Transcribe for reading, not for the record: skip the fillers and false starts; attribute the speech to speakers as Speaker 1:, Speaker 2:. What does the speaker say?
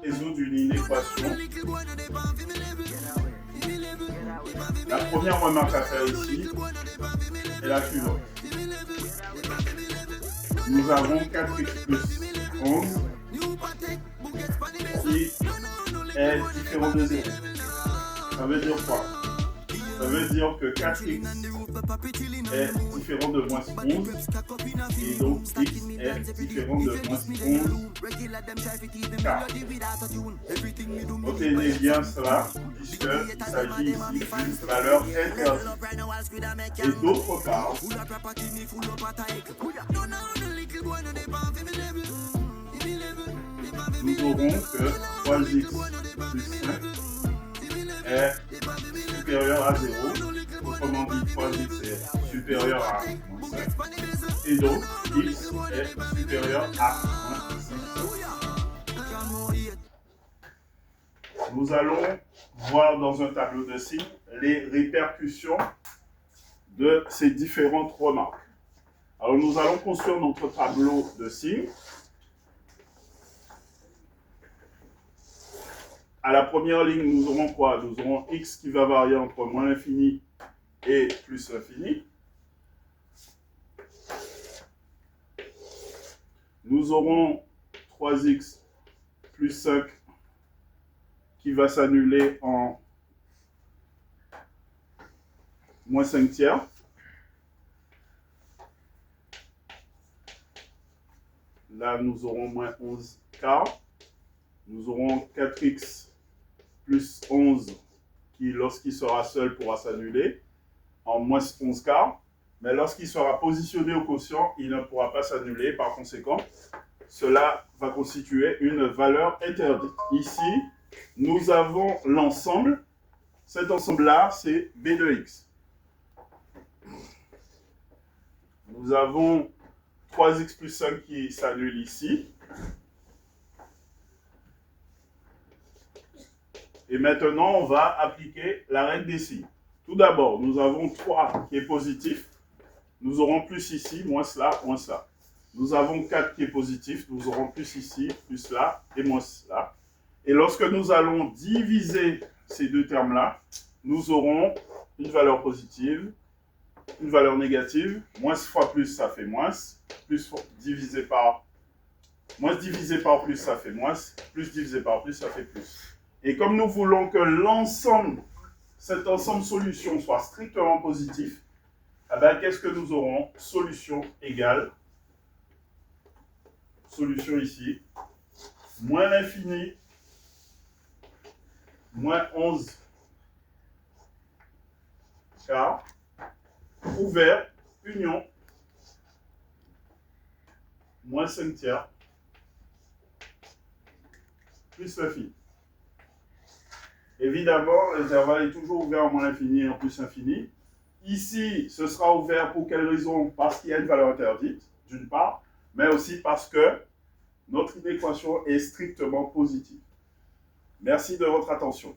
Speaker 1: résoudre une inéquation. La première remarque à faire ici est la suivante. Nous avons 4x plus 11 qui est différent de 0. Ça veut dire quoi? Ça veut dire que 4x est différent de moins 11 et donc x est différent de moins 11 car. Retenez bien cela puisqu'il s'agit ici d'une valeur interdite. Et d'autre part, nous aurons que 3x plus 5 est supérieur à 0. Autrement dit, 3x est supérieur à moins 5. Et donc, x est supérieur à moins 5. Nous allons voir dans un tableau de signes les répercussions de ces différentes remarques. Alors, nous allons construire notre tableau de signes. À la première ligne, nous aurons quoi? Nous aurons x qui va varier entre moins l'infini et plus l'infini. Nous aurons 3x plus 5 qui va s'annuler en moins 5 tiers. Là, nous aurons moins 11 quarts. Nous aurons 4x plus 11 qui, lorsqu'il sera seul, pourra s'annuler en moins 11 quarts. Mais lorsqu'il sera positionné au quotient, il ne pourra pas s'annuler. Par conséquent, cela va constituer une valeur interdite. Ici, nous avons l'ensemble. Cet ensemble-là, c'est B de x. Nous avons 3x plus 5 qui s'annule ici. Et maintenant, on va appliquer la règle des signes. Tout d'abord, nous avons 3 qui est positif. Nous aurons plus ici, moins cela, moins cela. Nous avons 4 qui est positif. Nous aurons plus ici, plus cela et moins cela. Et lorsque nous allons diviser ces deux termes-là, nous aurons une valeur positive, une valeur négative. Moins fois plus, ça fait moins. Plus divisé par plus, ça fait moins. Plus divisé par plus, ça fait plus. Et comme nous voulons que l'ensemble, cet ensemble solution soit strictement positif, eh bien, qu'est-ce que nous aurons? Solution égale, solution ici, moins l'infini, moins 11 quarts, ouvert, union, moins 5 tiers, plus l'infini. Évidemment, l'intervalle est toujours ouvert en moins l'infini et en plus l'infini. Ici, ce sera ouvert pour quelle raison? Parce qu'il y a une valeur interdite, d'une part, mais aussi parce que notre inéquation est strictement positive. Merci de votre attention.